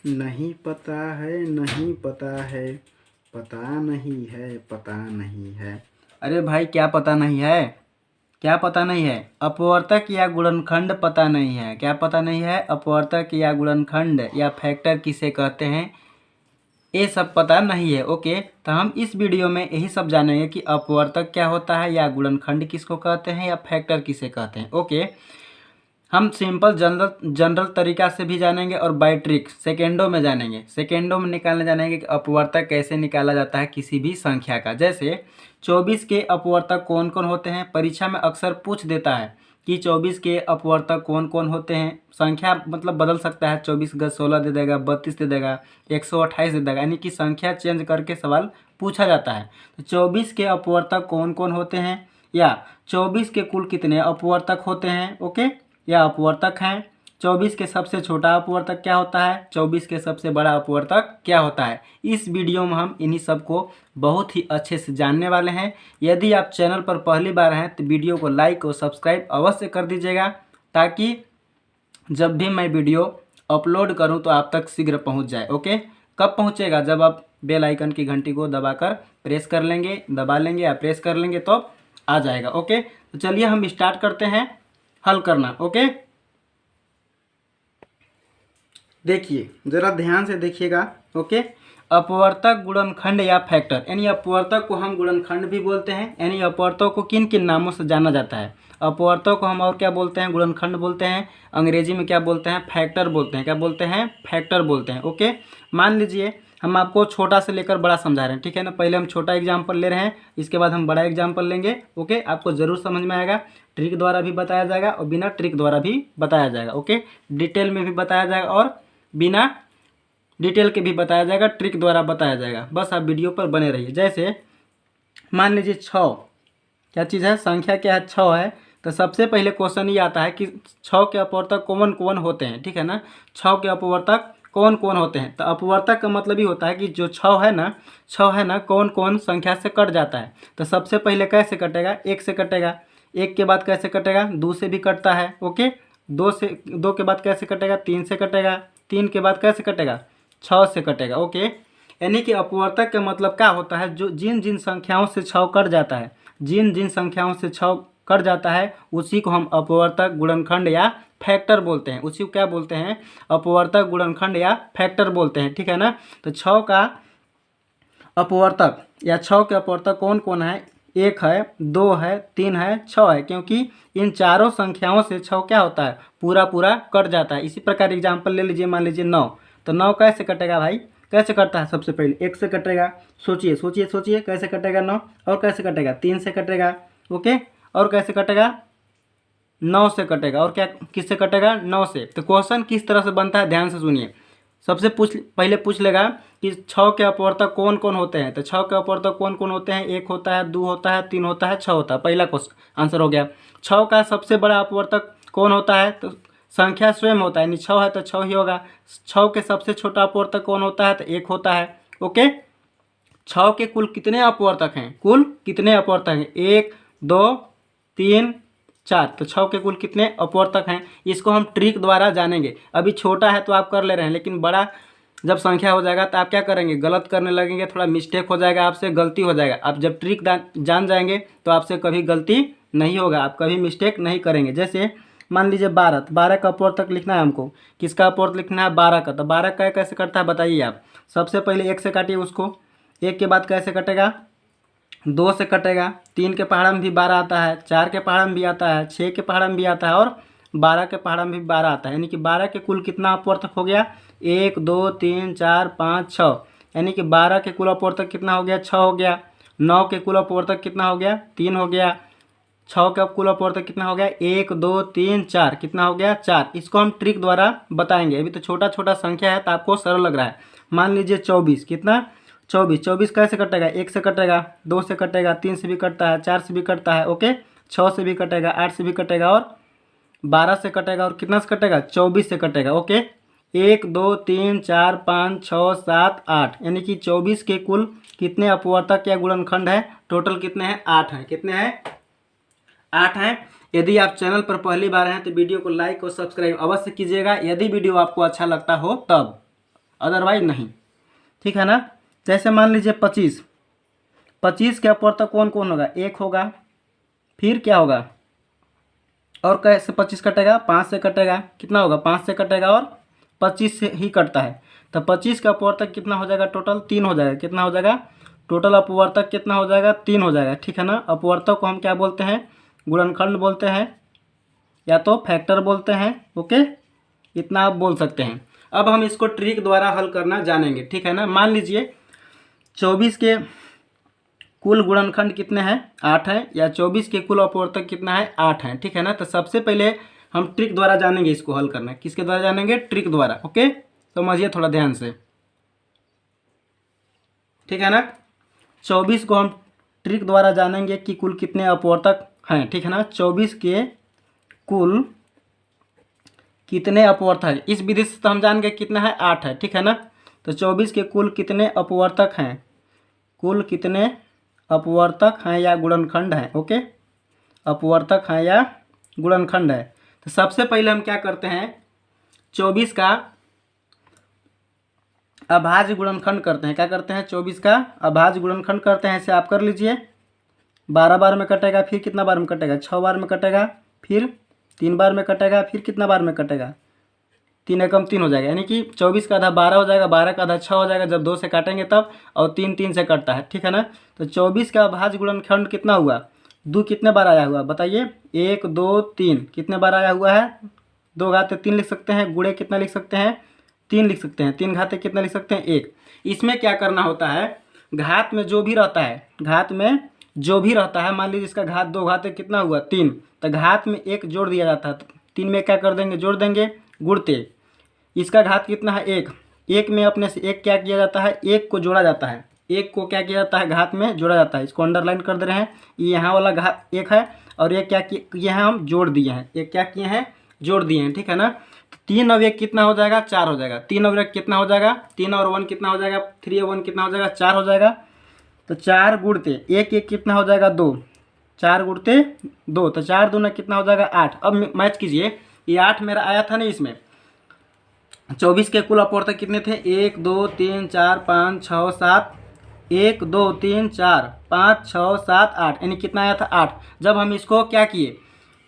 नहीं पता है, नहीं पता है, पता नहीं है, पता नहीं है। अरे भाई क्या पता नहीं है? क्या पता नहीं है? अपवर्तक या गुणनखंड पता नहीं है। क्या पता नहीं है? अपवर्तक या गुणनखंड या फैक्टर किसे कहते हैं, ये सब पता नहीं है। ओके, तो हम इस वीडियो में यही सब जानेंगे कि अपवर्तक क्या होता है, या गुणनखंड किसको कहते हैं, या फैक्टर किसे कहते हैं। ओके, हम सिंपल जनरल जनरल तरीका से भी जानेंगे और बाय ट्रिक सेकेंडों में जानेंगे। सेकेंडों में निकालने जानेंगे कि अपवर्तक कैसे निकाला जाता है किसी भी संख्या का। जैसे 24 के अपवर्तक कौन कौन होते हैं, परीक्षा में अक्सर पूछ देता है कि 24 के अपवर्तक कौन कौन होते हैं। संख्या मतलब बदल सकता है, 24 का 16 दे देगा, 32 दे देगा, 128 दे देगा, यानी कि संख्या चेंज करके सवाल पूछा जाता है। तो 24 के अपवर्तक कौन कौन होते हैं, या 24 के कुल कितने अपवर्तक होते हैं। ओके, या अपवर्तक हैं। 24 के सबसे छोटा अपवर्तक क्या होता है, 24 के सबसे बड़ा अपवर्तक क्या होता है। इस वीडियो में हम इन्हीं सब को बहुत ही अच्छे से जानने वाले हैं। यदि आप चैनल पर पहली बार हैं तो वीडियो को लाइक और सब्सक्राइब अवश्य कर दीजिएगा, ताकि जब भी मैं वीडियो अपलोड करूं तो आप तक शीघ्र पहुंच जाए। ओके, कब पहुंचेगा? जब आप बेल आइकन की घंटी को दबाकर प्रेस कर लेंगे, दबा लेंगे या प्रेस कर लेंगे तो आ जाएगा। ओके, तो चलिए हम स्टार्ट करते हैं हल करना। ओके, देखिए जरा ध्यान से देखिएगा। ओके, अपवर्तक, गुणनखंड या फैक्टर, यानी अपवर्तक को हम गुणनखंड भी बोलते हैं, यानी अपवर्तक को किन किन नामों से जाना जाता है। अपवर्तक को हम और क्या बोलते हैं, गुणनखंड बोलते हैं। अंग्रेजी में क्या बोलते हैं, फैक्टर बोलते हैं। क्या बोलते हैं, फैक्टर बोलते हैं। ओके, मान लीजिए हम आपको छोटा से लेकर बड़ा समझा रहे हैं, ठीक है ना। पहले हम छोटा एग्जाम्पल ले रहे हैं, इसके बाद हम बड़ा एग्जाम्पल लेंगे। ओके, आपको ज़रूर समझ में आएगा। ट्रिक द्वारा भी बताया जाएगा और बिना ट्रिक द्वारा भी बताया जाएगा। ओके, डिटेल में भी बताया जाएगा और बिना डिटेल के भी बताया जाएगा, ट्रिक द्वारा बताया जाएगा। बस आप वीडियो पर बने रहिए। जैसे मान लीजिए 6 क्या चीज़ है, संख्या क्या है, 6 है। तो सबसे पहले क्वेश्चन ये आता है कि 6 के अपवर्तक कौन कौन होते हैं, ठीक है ना। 6 के अपवर्तक कौन कौन होते हैं, तो अपवर्तक का मतलब ही होता है कि जो 6 है ना, 6 है ना, कौन कौन संख्या से कट जाता है। तो सबसे पहले कैसे कटेगा, 1 से कटेगा। 1 के बाद कैसे कटेगा, 2 से भी कटता है। ओके, 2 के बाद कैसे कटेगा, 3 से कटेगा। 3 के बाद कैसे कटेगा, 6 से कटेगा। ओके, यानी कि अपवर्तक का मतलब क्या होता है, जो जिन जिन संख्याओं से 6 कट जाता है, जिन जिन संख्याओं से 6 कट जाता है, उसी को हम अपवर्तक, गुणनखंड या फैक्टर बोलते हैं। उसी को क्या बोलते हैं, अपवर्तक, गुणनखंड या फैक्टर बोलते हैं, ठीक है ना। तो 6 का अपवर्तक या 6 के अपवर्तक कौन कौन है, 1 है, 2 है, 3 है, 6 है, क्योंकि इन चारों संख्याओं से 6 क्या होता है, पूरा पूरा कट जाता है। इसी प्रकार एग्जाम्पल ले लीजिए, मान लीजिए 9, तो 9 कैसे कटेगा भाई, कैसे कटता है, सबसे पहले 1 से कटेगा। सोचिए सोचिए सोचिए कैसे कटेगा 9, और कैसे कटेगा, 3 से कटेगा। ओके, और कैसे कटेगा, 9 से कटेगा। और क्या किससे कटेगा, 9 से। तो क्वेश्चन किस तरह से बनता है, ध्यान से सुनिए। सबसे पहले पूछ लेगा कि 6 के अपवर्तक कौन कौन होते हैं। तो 6 के अपवर्तक कौन कौन होते हैं, 1 होता है, 2 होता है, 3 होता है, 6 होता है। पहला क्वेश्चन आंसर हो गया। 6 का सबसे बड़ा अपवर्तक कौन होता है, तो संख्या स्वयं होता है, यानी 6 है तो 6 ही होगा। 6 के सबसे छोटा अपवर्तक कौन होता है, तो 1 होता है। ओके, 6 के कुल कितने अपवर्तक हैं, कुल कितने अपवर्तक हैं, 1 2 3 4। तो 6 के कुल कितने अपवर्तक हैं, इसको हम ट्रिक द्वारा जानेंगे। अभी छोटा है तो आप कर ले रहे हैं, लेकिन बड़ा जब संख्या हो जाएगा तो आप क्या करेंगे, गलत करने लगेंगे, थोड़ा मिस्टेक हो जाएगा, आपसे गलती हो जाएगा। आप जब ट्रिक जान जाएंगे तो आपसे कभी गलती नहीं होगा, आप कभी मिस्टेक नहीं करेंगे। जैसे मान लीजिए 12, तो 12 का अपवर्तक लिखना है हमको, किसका अपवर्तक लिखना है, 12 का। तो 12 का कैसे कटता है बताइए आप। सबसे पहले 1 से काटिए उसको, 1 के बाद कैसे कटेगा, 2 से कटेगा। 3 के पहाड़ा में भी 12 आता है, 4 के पहाड़ा में भी आता है, 6 के पहाड़ा में भी आता है, और 12 के पहाड़ा में भी 12 आता है। यानी कि 12 के कुल कितना अपवर्तक हो गया, 1 2 3 4 5 6। यानी कि 12 के कुल अपवर्तक कितना हो गया, 6 हो गया। 9 के कुल अपवर्तक कितना हो गया, 3 हो गया। 6 का कुल अपवर्तक कितना हो गया, 1 2 3 4, कितना हो गया, 4। इसको हम ट्रिक द्वारा बताएंगे। अभी तो छोटा छोटा संख्या है तो आपको सरल लग रहा है। मान लीजिए 24, कितना, 24 कैसे कटेगा, 1 से कटेगा, 2 से कटेगा, 3 से भी कटता है, 4 से भी कटता है। ओके, 6 से भी कटेगा, 8 से भी कटेगा, और 12 से कटेगा, और कितना से कटेगा, 24 से कटेगा। ओके, 1 2 3 4 5 6 7 8, यानी कि 24 के कुल कितने अपवर्तक या गुणनखंड है, टोटल कितने हैं, 8 हैं। कितने हैं, 8 हैं। यदि आप चैनल पर पहली बार हैं तो वीडियो को लाइक और सब्सक्राइब अवश्य कीजिएगा, यदि वीडियो आपको अच्छा लगता हो तब। अदरवाइज नहीं, ठीक है ना। जैसे मान लीजिए 25, 25 के अपवर्तक कौन कौन होगा, 1 होगा, फिर क्या होगा, और कैसे 25 कटेगा, 5 से कटेगा, कितना होगा, 5 से कटेगा और 25 से ही कटता है, तो 25 का अपवर्तक कितना हो जाएगा, टोटल 3 हो जाएगा, कितना हो जाएगा, टोटल अपवर्तक कितना हो जाएगा, 3 हो जाएगा, ठीक है ना। अपवर्तक को हम क्या बोलते हैं, गुणनखंड बोलते हैं या तो फैक्टर बोलते हैं, ओके, इतना आप बोल सकते हैं। अब हम इसको ट्रिक द्वारा हल करना जानेंगे, ठीक है ना। मान लीजिए 24 के कुल गुणनखंड कितने हैं, 8 है, या 24 के कुल अपवर्तक कितना है, 8 है, ठीक है ना। तो सबसे पहले हम ट्रिक द्वारा जानेंगे इसको हल करना, किसके द्वारा जानेंगे, ट्रिक द्वारा, ओके, समझिए थोड़ा ध्यान से, ठीक है ना। 24 को हम ट्रिक द्वारा जानेंगे कि कुल कितने अपवर्तक हैं, ठीक है ना। 24 के कुल कितने अपवर्तक है, इस विधि से तो हम जान गए कितना है, 8 है, ठीक है ना। तो 24 के कुल कितने अपवर्तक हैं, कुल कितने अपवर्तक हैं या गुणनखंड हैं, ओके, अपवर्तक हैं या गुणनखंड है। तो सबसे पहले हम क्या करते हैं, 24 का अभाज्य गुणनखंड करते हैं, क्या करते हैं, 24 का अभाज्य गुणनखंड करते हैं। ऐसे आप कर लीजिए, 12 बार में कटेगा, फिर कितना बार में कटेगा, 6 बार में कटेगा, फिर 3 बार में कटेगा, फिर कितना बार में कटेगा, 3 एकम 3 हो जाएगा, यानी कि 24 का आधा 12 हो जाएगा, 12 का आधा 6 हो जाएगा, जब 2 से काटेंगे तब, और 3 3 से कटता है, ठीक है ना। तो 24 का अभाज्य गुणनखंड कितना हुआ, 2 कितने बार आया हुआ बताइए, 1 2 3 कितने बार आया हुआ है, 2 घाते 3 लिख सकते हैं, गुणे कितना लिख सकते हैं, 3 लिख सकते हैं, 3 घाते कितना लिख सकते हैं, 1। इसमें क्या करना होता है, घात में जो भी रहता है, घात में जो भी रहता है, मान लीजिए इसका घात 2 घाते कितना हुआ 3, तो घात में 1 जोड़ दिया जाता है, तो 3 में क्या कर देंगे, जोड़ देंगे, गुणते, इसका घात कितना है 1, 1 में अपने से 1 क्या किया जाता है, 1 को जोड़ा जाता है, 1 को क्या किया जाता है, घात में जोड़ा जाता है, इसको अंडरलाइन कर दे रहे हैं, ये यहाँ वाला घात 1 है, और ये क्या किए हैं, हम जोड़ दिए हैं, ये क्या किए हैं, जोड़ दिए हैं, ठीक है ना। तो 3 और 1 कितना हो जाएगा, 4 हो जाएगा, 3 और 1 कितना हो जाएगा, 3 और 1 कितना हो जाएगा, 3 और 1 कितना हो जाएगा, 4 हो जाएगा। तो 4 गुणते 1 1 कितना हो जाएगा, 2, 4 गुणते 2, तो 4 दूना कितना हो जाएगा, 8। अब मैच कीजिए, ये 8 मेरा आया था ना, इसमें 24 के कुल अपवर्तक कितने थे, 1 2 3 4 5 6 7, 1 2 3 4 5 6 7 8, यानी कितना आया था, 8। जब हम इसको क्या किए,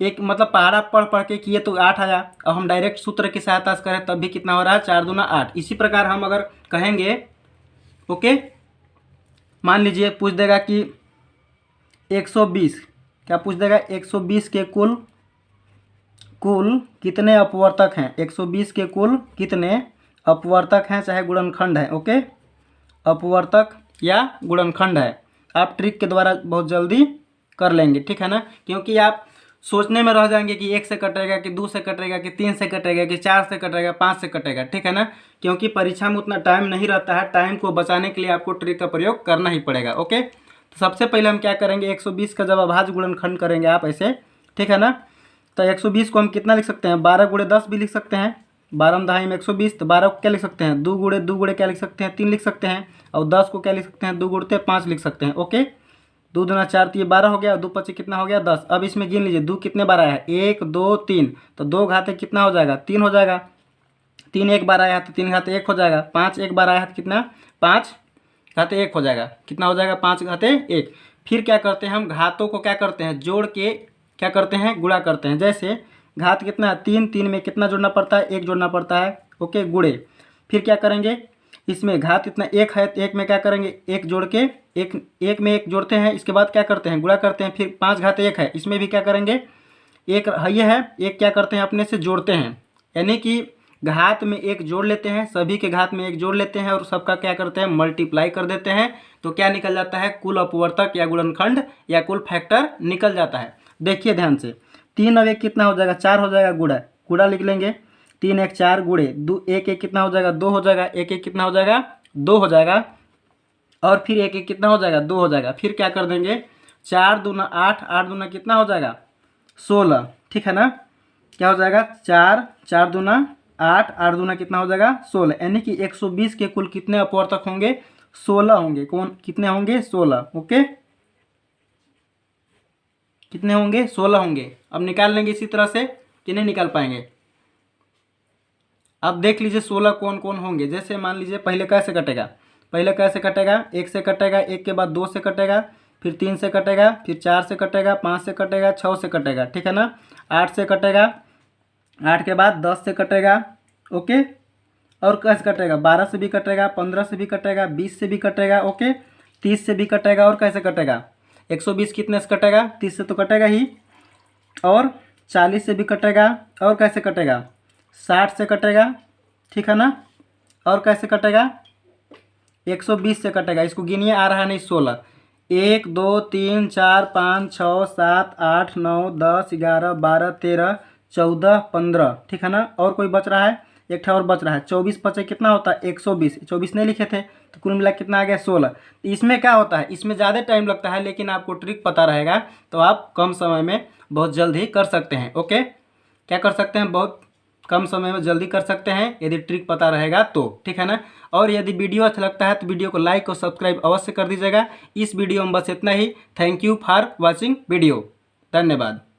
एक मतलब पहाड़ा पढ़ पढ़ के किए तो 8 आया, और हम डायरेक्ट सूत्र की सहायता से करें तब भी कितना हो रहा है, 4 दूना 8। इसी प्रकार हम अगर कहेंगे, ओके, मान लीजिए पूछ देगा कि 120, क्या पूछ देगा, 120 के कुल कितने अपवर्तक हैं, 120 के कुल कितने अपवर्तक हैं चाहे गुणनखंड है, ओके, अपवर्तक या गुणनखंड है। आप ट्रिक के द्वारा बहुत जल्दी कर लेंगे, ठीक है ना, क्योंकि आप सोचने में रह जाएंगे कि 1 से कटेगा कि 2 से कटेगा कि 3 से कटेगा कि 4 से कटेगा 5 से कटेगा, ठीक है ना, क्योंकि परीक्षा में उतना टाइम नहीं रहता है, टाइम को बचाने के लिए आपको ट्रिक का प्रयोग करना ही पड़ेगा, ओके। तो सबसे पहले हम क्या करेंगे, 120 का जब अभाज्य गुणनखंड करेंगे आप ऐसे, ठीक है ना, तो 120 को हम कितना लिख सकते हैं, 12 गुणे 10 भी लिख सकते हैं, 12 दहाई में 120, तो 12 को क्या लिख सकते हैं, 2 गुणे क्या लिख सकते हैं, 3 लिख सकते हैं, और 10 को क्या लिख सकते हैं, 2 गुणते 5 लिख सकते हैं, ओके। 2 दूना 4, तो ये 12 हो गया, और 2 पच्चीस कितना हो गया, 10। अब इसमें गिन लीजिए 2 कितने बार आया है, 1 2 3, तो 2 घाते कितना हो जाएगा, 3 हो जाएगा, 3 एक बार आया है तो 3 घाते 1 हो जाएगा, 5 एक बार आया है तो कितना, 5 घाते 1 हो जाएगा, कितना हो जाएगा, 5 घाते 1। फिर क्या करते हैं, हम घातों को क्या करते हैं, जोड़ के क्या करते हैं, गुणा करते हैं। जैसे घात कितना है 3, 3 में कितना जोड़ना पड़ता है, 1 जोड़ना पड़ता है, ओके, गुणे। फिर क्या करेंगे, इसमें घात इतना 1 है तो 1 में क्या करेंगे, 1 जोड़ के, 1 में 1 जोड़ते हैं, इसके बाद क्या करते हैं, गुणा करते हैं। फिर 5 घात 1 है, इसमें भी क्या करेंगे, 1 ये है, 1 क्या करते हैं, अपने से जोड़ते हैं, यानी कि घात में 1 जोड़ लेते हैं, सभी के घात में 1 जोड़ लेते हैं, और सबका क्या करते हैं, मल्टीप्लाई कर देते हैं, तो क्या निकल जाता है, कुल अपवर्तक या गुणनखंड या कुल फैक्टर निकल जाता है। देखिए ध्यान से, 3 और 1 कितना हो जाएगा, 4 हो जाएगा, गुणा लिख लेंगे, 3 1 4 गुणे 2, 1 1 कितना हो जाएगा, 2 हो जाएगा, 1 1 कितना हो जाएगा, 2 हो जाएगा, और फिर 1 1 कितना हो जाएगा, 2 हो जाएगा। फिर क्या कर देंगे, 4 दूना 8, 8 दूना कितना हो जाएगा, 16, ठीक है ना, क्या हो जाएगा, 4 4 दूना 8, 8 दूना कितना हो जाएगा, 16, यानी कि 120 के कुल कितने अपवर्तक होंगे, 16 होंगे। कौन कितने होंगे, 16, ओके, कितने होंगे, 16 होंगे। अब निकाल लेंगे इसी तरह से कि नहीं निकाल पाएंगे, अब देख लीजिए 16 कौन कौन होंगे। जैसे मान लीजिए पहले कैसे कटेगा, पहले कैसे कटेगा, 1 से कटेगा, 1 के बाद 2 से कटेगा, फिर 3 से कटेगा, फिर 4 से कटेगा, 5 से कटेगा, 6 से कटेगा, ठीक है ना। 8 से कटेगा, 8 के बाद 10 से कटेगा, ओके। और कैसे कटेगा, 12 से भी कटेगा, 15 से भी कटेगा, 20 से भी कटेगा, ओके, 30 से भी कटेगा। और कैसे कटेगा, 120 कितने से कटेगा, 30 से तो कटेगा ही। और 40 से भी कटेगा। और कैसे कटेगा, 60 से कटेगा, ठीक है ना। और कैसे कटेगा, 120 से कटेगा। इसको गिनिए, आ रहा नहीं 16, 1 2 3 4 5 6 7 8 9 10 11 12 13 14 15, ठीक है ना। और कोई बच रहा है, एक ठा और बच रहा है, 24 बचे कितना होता है 120, 24 नहीं लिखे थे तो कुल मिला कितना आ गया 16। इसमें क्या होता है, इसमें ज़्यादा टाइम लगता है, लेकिन आपको ट्रिक पता रहेगा तो आप कम समय में बहुत जल्द ही कर सकते हैं। ओके, क्या कर सकते हैं, बहुत कम समय में जल्दी कर सकते हैं यदि ट्रिक पता रहेगा तो, ठीक है ना। और यदि वीडियो अच्छा लगता है तो वीडियो को लाइक और सब्सक्राइब अवश्य कर दीजिएगा। इस वीडियो में बस इतना ही। Thank you for watching video. धन्यवाद।